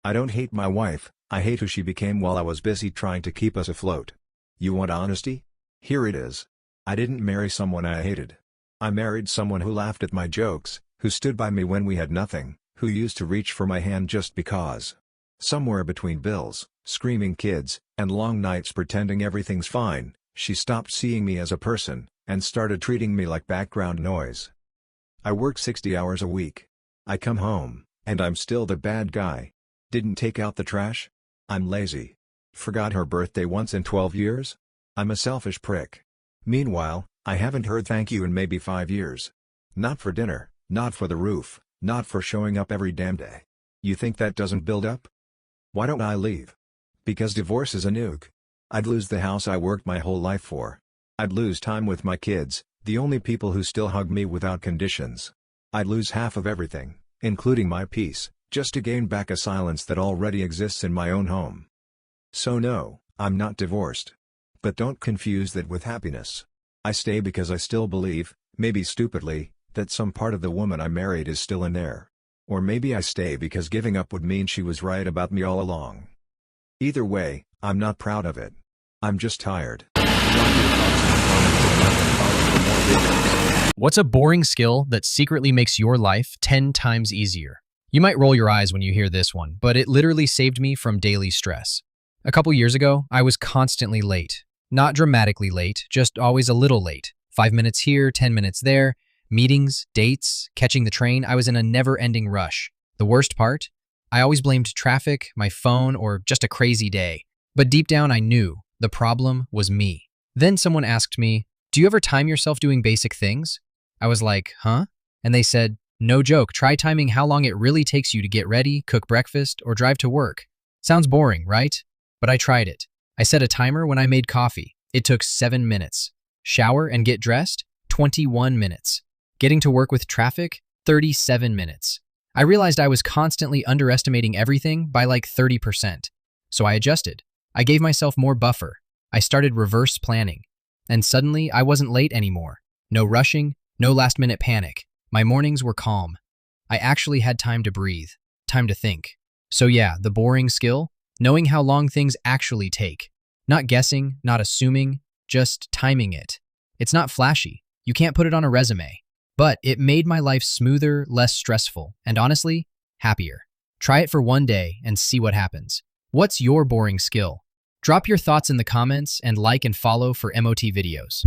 I don't hate my wife, I hate who she became while I was busy trying to keep us afloat. You want honesty? Here it is. I didn't marry someone I hated. I married someone who laughed at my jokes, who stood by me when we had nothing, who used to reach for my hand just because. Somewhere between bills, screaming kids, and long nights pretending everything's fine, she stopped seeing me as a person, and started treating me like background noise. I work 60 hours a week. I come home, and I'm still the bad guy. Didn't take out the trash? I'm lazy. Forgot her birthday once in 12 years? I'm a selfish prick. Meanwhile, I haven't heard thank you in maybe 5 years. Not for dinner, not for the roof, not for showing up every damn day. You think that doesn't build up? Why don't I leave? Because divorce is a nuke. I'd lose the house I worked my whole life for. I'd lose time with my kids, the only people who still hug me without conditions. I'd lose half of everything, including my peace, just to gain back a silence that already exists in my own home. So no, I'm not divorced. But don't confuse that with happiness. I stay because I still believe, maybe stupidly, that some part of the woman I married is still in there. Or maybe I stay because giving up would mean she was right about me all along. Either way, I'm not proud of it. I'm just tired. What's a boring skill that secretly makes your life 10 times easier? You might roll your eyes when you hear this one, but it literally saved me from daily stress. A couple years ago, I was constantly late. Not dramatically late, just always a little late. 5 minutes here, 10 minutes there, meetings, dates, catching the train. I was in a never-ending rush. The worst part? I always blamed traffic, my phone, or just a crazy day. But deep down, I knew the problem was me. Then someone asked me, "Do you ever time yourself doing basic things?" I was like, huh? And they said, no joke, try timing how long it really takes you to get ready, cook breakfast, or drive to work. Sounds boring, right? But I tried it. I set a timer when I made coffee. It took 7 minutes. Shower and get dressed? 21 minutes. Getting to work with traffic? 37 minutes. I realized I was constantly underestimating everything by like 30%. So I adjusted. I gave myself more buffer. I started reverse planning. And suddenly, I wasn't late anymore. No rushing, no last-minute panic. My mornings were calm. I actually had time to breathe, time to think. So yeah, the boring skill? Knowing how long things actually take. Not guessing, not assuming, just timing it. It's not flashy. You can't put it on a resume. But it made my life smoother, less stressful, and honestly, happier. Try it for one day and see what happens. What's your boring skill? Drop your thoughts in the comments and like and follow for MOT videos.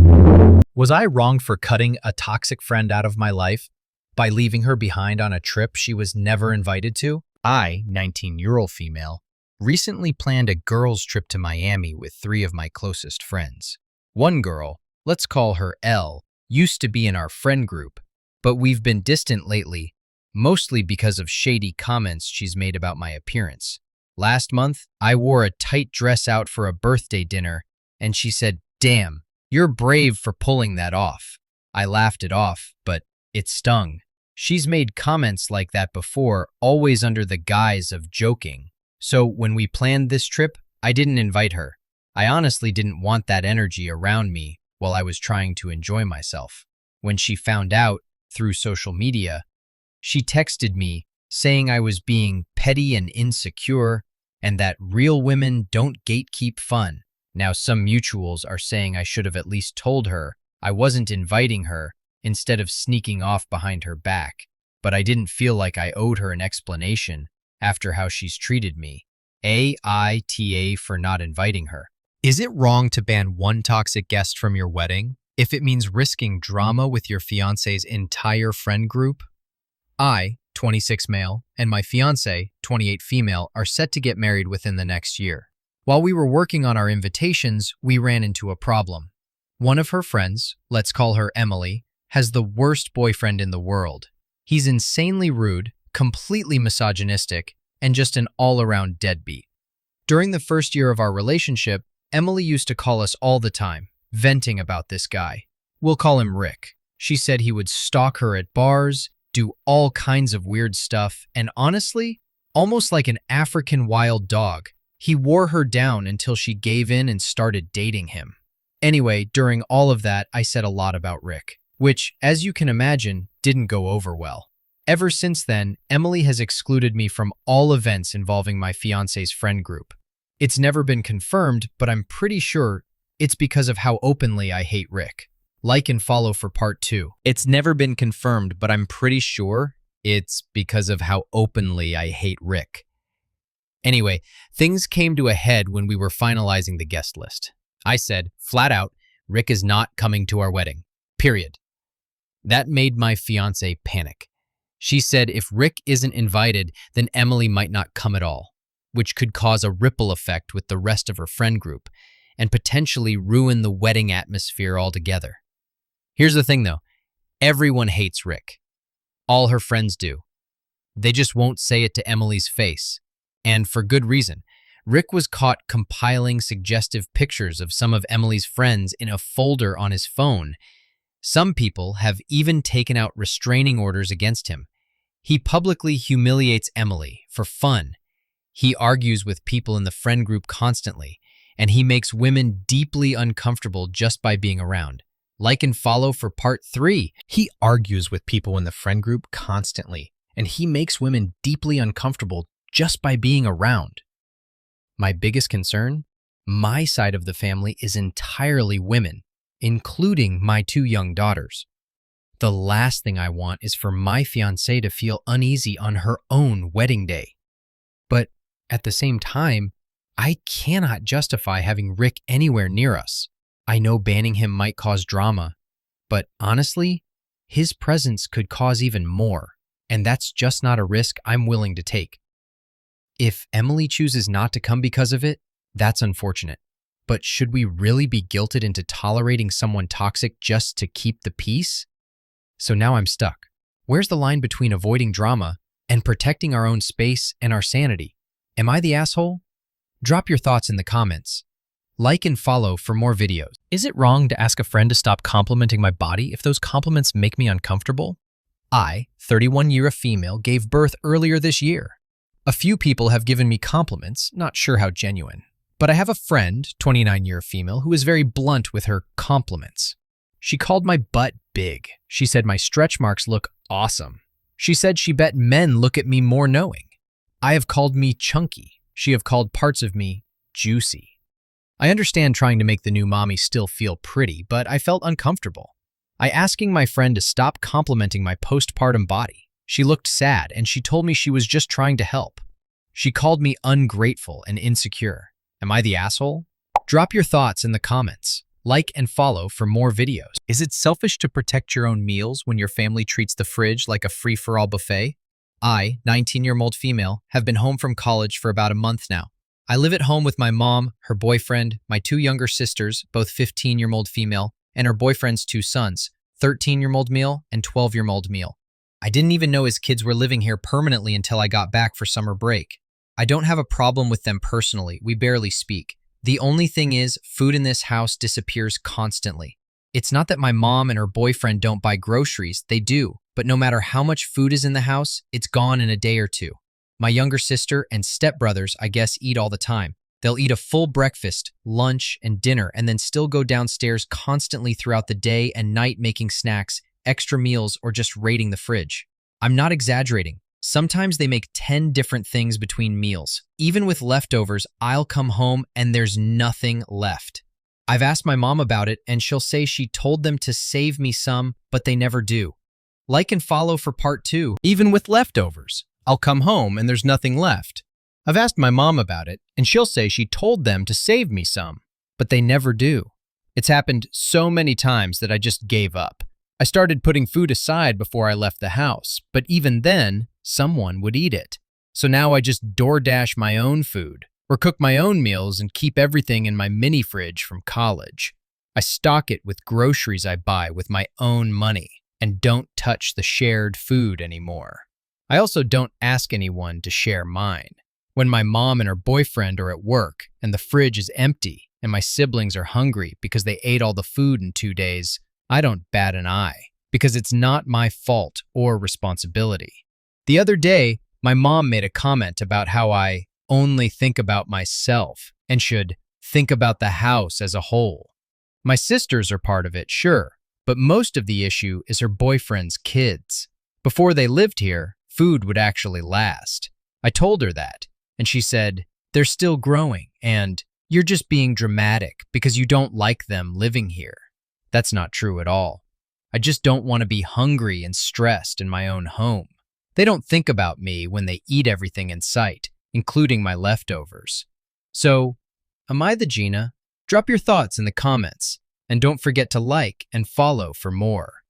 Was I wrong for cutting a toxic friend out of my life by leaving her behind on a trip she was never invited to? I, 19-year-old female, recently planned a girls' trip to Miami with 3 of my closest friends. One girl, let's call her L, used to be in our friend group, but we've been distant lately, mostly because of shady comments she's made about my appearance. Last month, I wore a tight dress out for a birthday dinner, and she said, "Damn, you're brave for pulling that off." I laughed it off, but it stung. She's made comments like that before, always under the guise of joking. So when we planned this trip, I didn't invite her. I honestly didn't want that energy around me while I was trying to enjoy myself. When she found out, through social media, she texted me saying I was being petty and insecure and that real women don't gatekeep fun. Now some mutuals are saying I should have at least told her I wasn't inviting her instead of sneaking off behind her back, but I didn't feel like I owed her an explanation after how she's treated me. AITA for not inviting her. Is it wrong to ban one toxic guest from your wedding if it means risking drama with your fiance's entire friend group? I, 26 male, and my fiance, 28 female, are set to get married within the next year. While we were working on our invitations, we ran into a problem. One of her friends, let's call her Emily, has the worst boyfriend in the world. He's insanely rude, completely misogynistic, and just an all-around deadbeat. During the first year of our relationship, Emily used to call us all the time, venting about this guy. We'll call him Rick. She said he would stalk her at bars, do all kinds of weird stuff, and honestly, almost like an African wild dog, he wore her down until she gave in and started dating him. Anyway, during all of that, I said a lot about Rick, which, as you can imagine, didn't go over well. Ever since then, Emily has excluded me from all events involving my fiance's friend group. It's never been confirmed, but I'm pretty sure it's because of how openly I hate Rick. Like and follow for part 2. It's never been confirmed, but I'm pretty sure it's because of how openly I hate Rick. Anyway, things came to a head when we were finalizing the guest list. I said, flat out, Rick is not coming to our wedding. Period. That made my fiancée panic. She said if Rick isn't invited, then Emily might not come at all, which could cause a ripple effect with the rest of her friend group and potentially ruin the wedding atmosphere altogether. Here's the thing though, everyone hates Rick. All her friends do. They just won't say it to Emily's face. And for good reason. Rick was caught compiling suggestive pictures of some of Emily's friends in a folder on his phone. Some people have even taken out restraining orders against him. He publicly humiliates Emily for fun. He argues with people in the friend group constantly, and he makes women deeply uncomfortable just by being around. Like and follow for part 3. He argues with people in the friend group constantly, and he makes women deeply uncomfortable just by being around. My biggest concern? My side of the family is entirely women, including my 2 young daughters. The last thing I want is for my fiancée to feel uneasy on her own wedding day. But at the same time, I cannot justify having Rick anywhere near us. I know banning him might cause drama, but honestly, his presence could cause even more, and that's just not a risk I'm willing to take. If Emily chooses not to come because of it, that's unfortunate. But should we really be guilted into tolerating someone toxic just to keep the peace? So now I'm stuck. Where's the line between avoiding drama and protecting our own space and our sanity? Am I the asshole? Drop your thoughts in the comments. Like and follow for more videos. Is it wrong to ask a friend to stop complimenting my body if those compliments make me uncomfortable? I, 31-year female, gave birth earlier this year. A few people have given me compliments, not sure how genuine. But I have a friend, 29-year female, who is very blunt with her compliments. She called my butt big. She said my stretch marks look awesome. She said she bet men look at me more knowing. I have called me chunky. She have called parts of me juicy. I understand trying to make the new mommy still feel pretty, but I felt uncomfortable. I asking my friend to stop complimenting my postpartum body. She looked sad and she told me she was just trying to help. She called me ungrateful and insecure. Am I the asshole? Drop your thoughts in the comments. Like and follow for more videos. Is it selfish to protect your own meals when your family treats the fridge like a free-for-all buffet? I, 19-year-old female, have been home from college for about a month now. I live at home with my mom, her boyfriend, my 2 younger sisters, both 15-year-old female, and her boyfriend's 2 sons, 13-year-old male and 12-year-old male. I didn't even know his kids were living here permanently until I got back for summer break. I don't have a problem with them personally, we barely speak. The only thing is, food in this house disappears constantly. It's not that my mom and her boyfriend don't buy groceries, they do, but no matter how much food is in the house, it's gone in a day or 2. My younger sister and stepbrothers, I guess, eat all the time. They'll eat a full breakfast, lunch, and dinner, and then still go downstairs constantly throughout the day and night making snacks, extra meals, or just raiding the fridge. I'm not exaggerating. Sometimes they make 10 different things between meals. Even with leftovers, I'll come home and there's nothing left. I've asked my mom about it and she'll say she told them to save me some, but they never do. Like and follow for part 2. Even with leftovers, I'll come home and there's nothing left. I've asked my mom about it and she'll say she told them to save me some, but they never do. It's happened so many times that I just gave up. I started putting food aside before I left the house, but even then, someone would eat it. So now I just DoorDash my own food, or cook my own meals and keep everything in my mini fridge from college. I stock it with groceries I buy with my own money and don't touch the shared food anymore. I also don't ask anyone to share mine. When my mom and her boyfriend are at work and the fridge is empty and my siblings are hungry because they ate all the food in 2 days, I don't bat an eye because it's not my fault or responsibility. The other day, my mom made a comment about how I only think about myself and should think about the house as a whole. My sisters are part of it, sure, but most of the issue is her boyfriend's kids. Before they lived here, food would actually last. I told her that, and she said, "They're still growing, and you're just being dramatic because you don't like them living here." That's not true at all. I just don't want to be hungry and stressed in my own home. They don't think about me when they eat everything in sight, including my leftovers. So, am I the Gina? Drop your thoughts in the comments, and don't forget to like and follow for more.